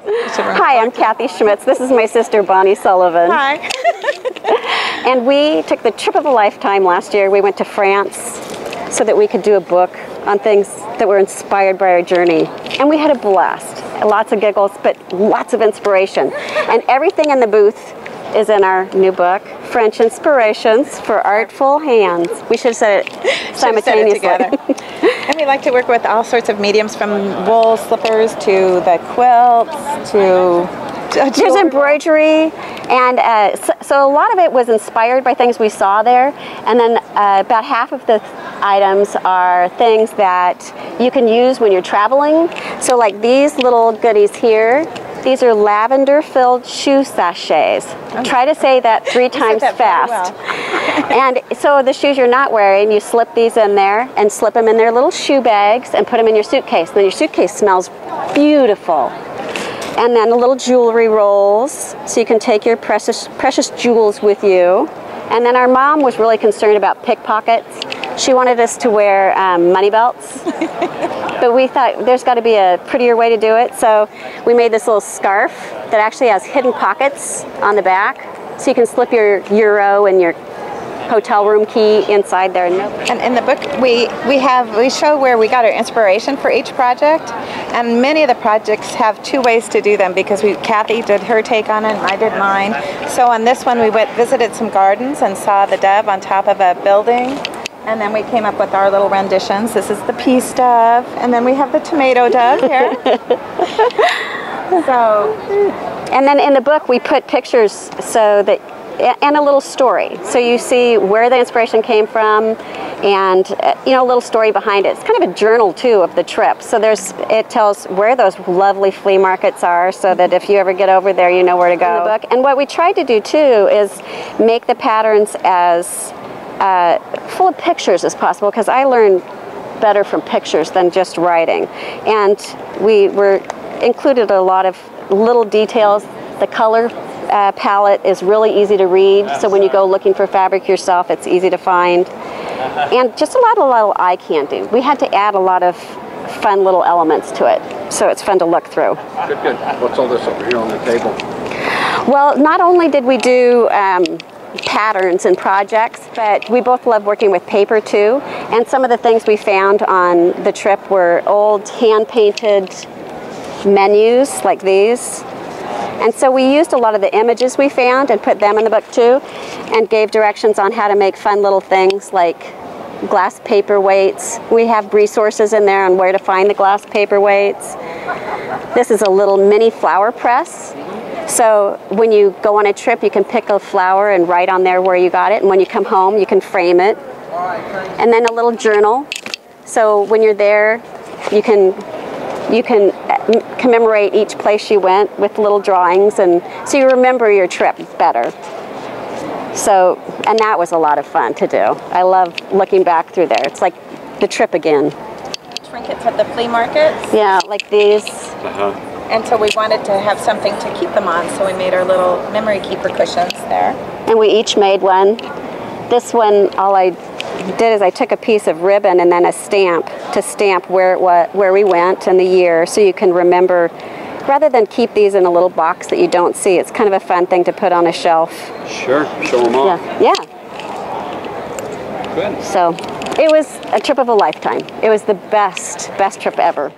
Hi, I'm Kathy Schmitz. This is my sister, Bonnie Sullivan. Hi. And we took the trip of a lifetime last year. We went to France so that we could do a book on things that were inspired by our journey. And we had a blast. Lots of giggles, but lots of inspiration. And everything in the booth is in our new book, French Inspirations for Artful Hands. We should have said it simultaneously. Said it together. And we like to work with all sorts of mediums, from wool slippers to the quilts to there's embroidery, and so a lot of it was inspired by things we saw there, and then about half of the items are things that you can use when you're traveling. So like these little goodies here, these are Lavender Filled Shoe sachets. Oh. Try to say that 3 times fast. Well. And so the shoes you're not wearing, you slip these in there and slip them in their little shoe bags and put them in your suitcase. Then your suitcase smells beautiful. And then the little jewelry rolls, so you can take your precious jewels with you. And then our mom was really concerned about pickpockets. She wanted us to wear money belts. But we thought there's got to be a prettier way to do it, so we made this little scarf that actually has hidden pockets on the back, so you can slip your euro and your hotel room key inside there. And in the book we show where we got our inspiration for each project, and many of the projects have 2 ways to do them, because Kathy did her take on it and I did mine. So on this one we visited some gardens and saw the dove on top of a building. And then we came up with our little renditions. This is the peace dove, and then we have the tomato dove here. And then in the book we put pictures so that, and a little story. So you see where the inspiration came from, and a little story behind it. It's kind of a journal too of the trip. So it tells where those lovely flea markets are, so that if you ever get over there, you know where to go. In the book. And what we tried to do too is make the patterns as full of pictures as possible, because I learned better from pictures than just writing. And we included a lot of little details. The color palette is really easy to read, so when you go looking for fabric yourself, it's easy to find. And just a lot of little eye candy. We had to add a lot of fun little elements to it, so it's fun to look through. Good. What's all this over here on the table? Well, not only did we do patterns and projects, but we both love working with paper too. And some of the things we found on the trip were old hand-painted menus like these. And so we used a lot of the images we found and put them in the book too, and gave directions on how to make fun little things like glass paperweights. We have resources in there on where to find the glass paperweights. This is a little mini flower press. So when you go on a trip, you can pick a flower and write on there where you got it, and when you come home, you can frame it. And then a little journal. So when you're there, you can commemorate each place you went with little drawings, and so you remember your trip better. So, and that was a lot of fun to do. I love looking back through there. It's like the trip again. Trinkets at the flea markets. Yeah, like these. And so we wanted to have something to keep them on, so we made our little memory keeper cushions there. And we each made one. This one, all I did is I took a piece of ribbon and then a stamp to stamp where we went and the year, so you can remember, rather than keep these in a little box that you don't see. It's kind of a fun thing to put on a shelf. Sure, show them off. Yeah. Good. So it was a trip of a lifetime. It was the best trip ever.